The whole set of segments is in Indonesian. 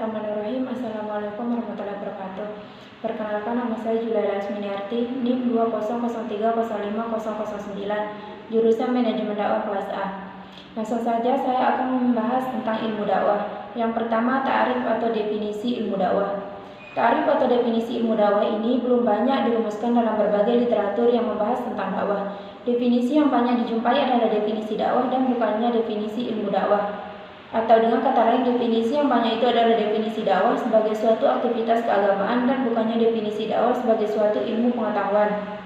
Bismillahirrahmanirrahim. Assalamualaikum warahmatullahi wabarakatuh. Perkenalkan, nama saya Juliala Asminiarti, NIM 203030009, jurusan Manajemen Dakwah kelas A. Langsung saja saya akan membahas tentang ilmu dakwah. Yang pertama, ta'rif atau definisi ilmu dakwah. Ta'rif atau definisi ilmu dakwah ini belum banyak dirumuskan dalam berbagai literatur yang membahas tentang dakwah. Definisi yang banyak dijumpai adalah definisi dakwah dan bukannya definisi ilmu dakwah. Atau dengan kata lain, definisi yang banyak itu adalah definisi dakwah sebagai suatu aktivitas keagamaan dan bukannya definisi dakwah sebagai suatu ilmu pengetahuan.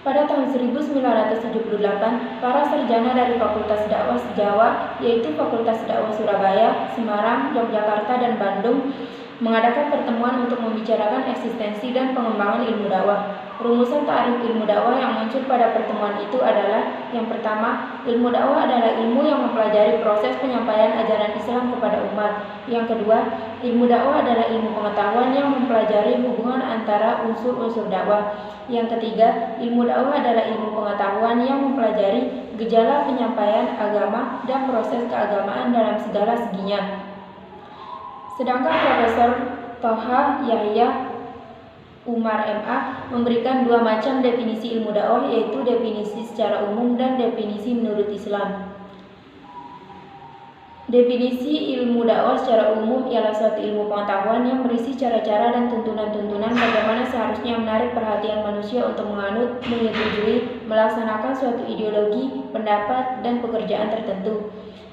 Pada tahun 1978, para sarjana dari Fakultas Dakwah Jawa, yaitu Fakultas Dakwah Surabaya, Semarang, Yogyakarta, dan Bandung, mengadakan pertemuan untuk membicarakan eksistensi dan pengembangan ilmu dakwah. Rumusan ta'rif ilmu dakwah yang muncul pada pertemuan itu adalah: yang pertama, ilmu dakwah adalah ilmu yang mempelajari proses penyampaian ajaran Islam kepada umat. Yang kedua, ilmu dakwah adalah ilmu pengetahuan yang mempelajari hubungan antara unsur-unsur dakwah. Yang ketiga, ilmu dakwah adalah ilmu pengetahuan yang mempelajari gejala penyampaian agama dan proses keagamaan dalam segala seginya. Sedangkan Profesor Thoha Yahya Umar MA memberikan dua macam definisi ilmu dakwah, yaitu definisi secara umum dan definisi menurut Islam. Definisi ilmu dakwah secara umum ialah suatu ilmu pengetahuan yang berisi cara-cara dan tuntunan-tuntunan bagaimana seharusnya menarik perhatian manusia untuk menganut, menyetujui, melaksanakan suatu ideologi, pendapat, dan pekerjaan tertentu.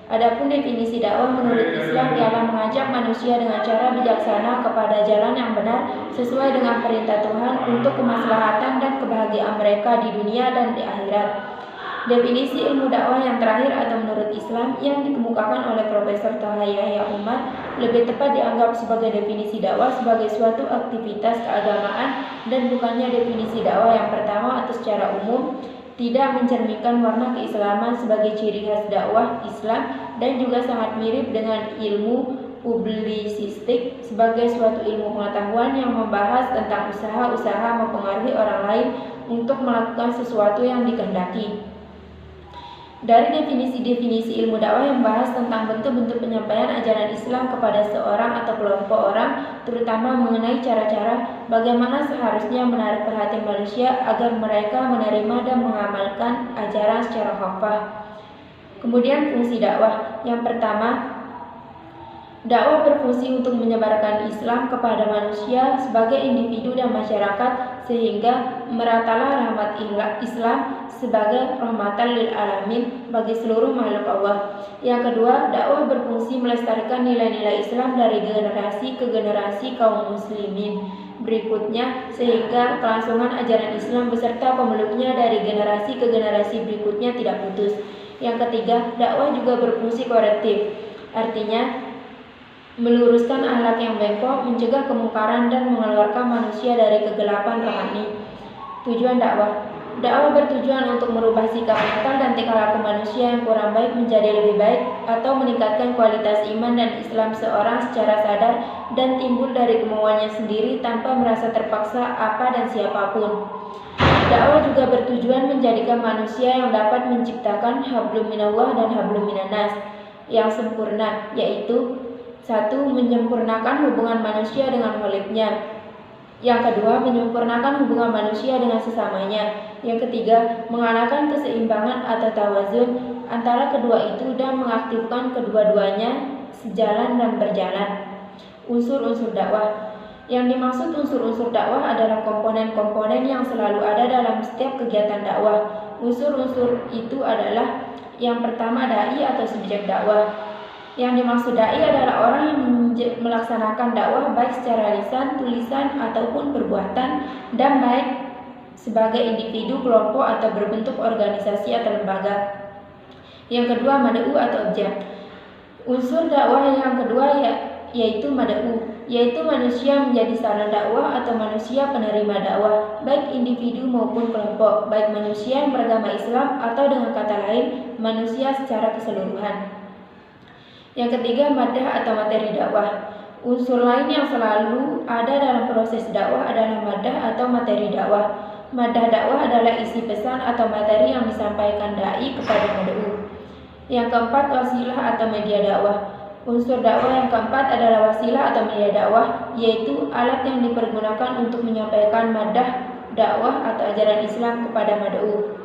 Adapun definisi dakwah menurut Islam ialah mengajak manusia dengan cara bijaksana kepada jalan yang benar sesuai dengan perintah Tuhan untuk kemaslahatan dan kebahagiaan mereka di dunia dan di akhirat. Definisi ilmu dakwah yang terakhir atau menurut Islam yang dikemukakan oleh Profesor Thoha Yahya Umar lebih tepat dianggap sebagai definisi dakwah sebagai suatu aktivitas keagamaan dan bukannya definisi dakwah yang pertama atau secara umum tidak mencerminkan warna keislaman sebagai ciri khas dakwah Islam dan juga sangat mirip dengan ilmu publisistik sebagai suatu ilmu pengetahuan yang membahas tentang usaha-usaha mempengaruhi orang lain untuk melakukan sesuatu yang dikehendaki. Dari definisi-definisi ilmu dakwah yang membahas tentang bentuk-bentuk penyampaian ajaran Islam kepada seorang atau kelompok orang, terutama mengenai cara-cara bagaimana seharusnya menarik perhatian manusia agar mereka menerima dan mengamalkan ajaran secara hafal. Kemudian fungsi dakwah. Yang pertama, dakwah berfungsi untuk menyebarkan Islam kepada manusia sebagai individu dan masyarakat sehingga meratalah rahmat Islam sebagai rahmatan lil alamin bagi seluruh makhluk Allah. Yang kedua, dakwah berfungsi melestarikan nilai-nilai Islam dari generasi ke generasi kaum muslimin berikutnya sehingga kelangsungan ajaran Islam beserta pemeluknya dari generasi ke generasi berikutnya tidak putus. Yang ketiga, dakwah juga berfungsi korektif, artinya meluruskan akhlak yang bengkok, mencegah kemungkaran dan mengeluarkan manusia dari kegelapan rohani. Tujuan dakwah. Dakwah bertujuan untuk merubah sikap mental dan tingkah laku manusia yang kurang baik menjadi lebih baik atau meningkatkan kualitas iman dan Islam seorang secara sadar dan timbul dari kemauannya sendiri tanpa merasa terpaksa apa dan siapapun. Dakwah juga bertujuan menjadikan manusia yang dapat menciptakan hablum minallah dan hablum minannas yang sempurna, yaitu: 1. Menyempurnakan hubungan manusia dengan Khaliknya. Yang kedua, menyempurnakan hubungan manusia dengan sesamanya. Yang ketiga, mengadakan keseimbangan atau tawazun antara kedua itu dan mengaktifkan kedua-duanya sejalan dan berjalan. Unsur-unsur dakwah. Yang dimaksud unsur-unsur dakwah adalah komponen-komponen yang selalu ada dalam setiap kegiatan dakwah. Unsur-unsur itu adalah: yang pertama, dai atau subjek dakwah. Yang dimaksud dai adalah orang yang melaksanakan dakwah baik secara lisan, tulisan, ataupun perbuatan, dan baik sebagai individu, kelompok, atau berbentuk organisasi atau lembaga. Yang kedua, mad'u atau objek. Unsur dakwah yang kedua yaitu mad'u, yaitu manusia menjadi saran dakwah atau manusia penerima dakwah, baik individu maupun kelompok, baik manusia yang beragama Islam atau dengan kata lain, manusia secara keseluruhan. Yang ketiga, madah atau materi dakwah. Unsur lain yang selalu ada dalam proses dakwah adalah madah atau materi dakwah. Madah dakwah adalah isi pesan atau materi yang disampaikan dai kepada mad'u. Yang keempat, wasilah atau media dakwah. Unsur dakwah yang keempat adalah wasilah atau media dakwah, yaitu alat yang dipergunakan untuk menyampaikan madah dakwah atau ajaran Islam kepada mad'u.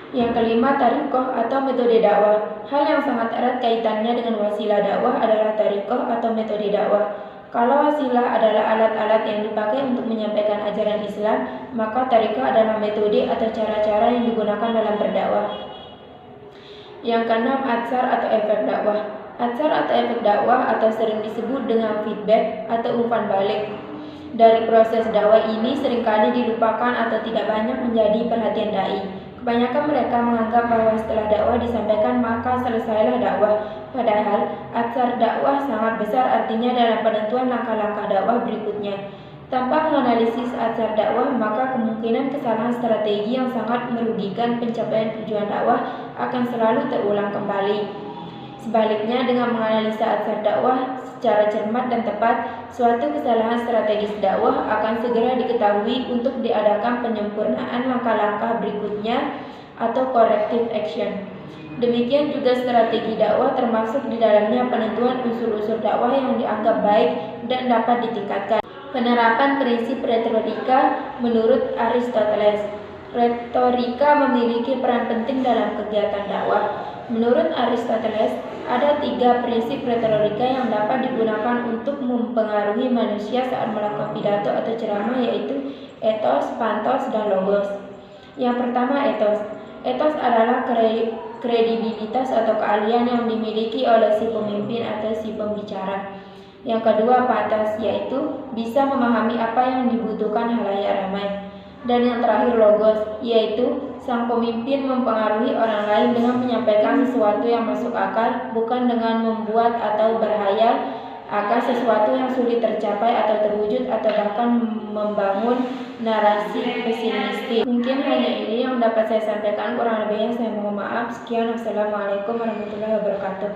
Yang kelima, thariqah atau metode dakwah. Hal yang sangat erat kaitannya dengan wasilah dakwah adalah thariqah atau metode dakwah. Kalau wasilah adalah alat-alat yang dipakai untuk menyampaikan ajaran Islam, maka thariqah adalah metode atau cara-cara yang digunakan dalam berdakwah. Yang keenam, atsar atau efek dakwah. Atsar atau efek dakwah atau sering disebut dengan feedback atau umpan balik dari proses dakwah ini seringkali dilupakan atau tidak banyak menjadi perhatian dai. Kebanyakan mereka menganggap bahwa setelah dakwah disampaikan maka selesailah dakwah. Padahal atsar dakwah sangat besar artinya dalam penentuan langkah-langkah dakwah berikutnya. Tanpa menganalisis atsar dakwah, maka kemungkinan kesalahan strategi yang sangat merugikan pencapaian tujuan dakwah akan selalu terulang kembali. Sebaliknya, dengan menganalisa atsar dakwah secara cermat dan tepat, suatu kesalahan strategis dakwah akan segera diketahui untuk diadakan penyempurnaan langkah-langkah berikutnya atau corrective action. Demikian juga strategi dakwah termasuk di dalamnya penentuan unsur-unsur dakwah yang dianggap baik dan dapat ditingkatkan. Penerapan prinsip retorika menurut Aristoteles. Retorika memiliki peran penting dalam kegiatan dakwah. Menurut Aristoteles, ada 3 prinsip retorika yang dapat digunakan untuk mempengaruhi manusia saat melakukan pidato atau ceramah, yaitu ethos, pantos, dan logos. Yang pertama, ethos. Ethos adalah kredibilitas atau keahlian yang dimiliki oleh si pemimpin atau si pembicara. Yang kedua, pantos, yaitu bisa memahami apa yang dibutuhkan halayak ramai. Dan yang terakhir, logos, yaitu sang pemimpin mempengaruhi orang lain dengan menyampaikan sesuatu yang masuk akal, bukan dengan membuat atau berhayal akan sesuatu yang sulit tercapai atau terwujud, atau bahkan membangun narasi pesimistis. Mungkin hanya ini yang dapat saya sampaikan, kurang lebihnya saya mohon maaf. Sekian, wassalamualaikum warahmatullahi wabarakatuh.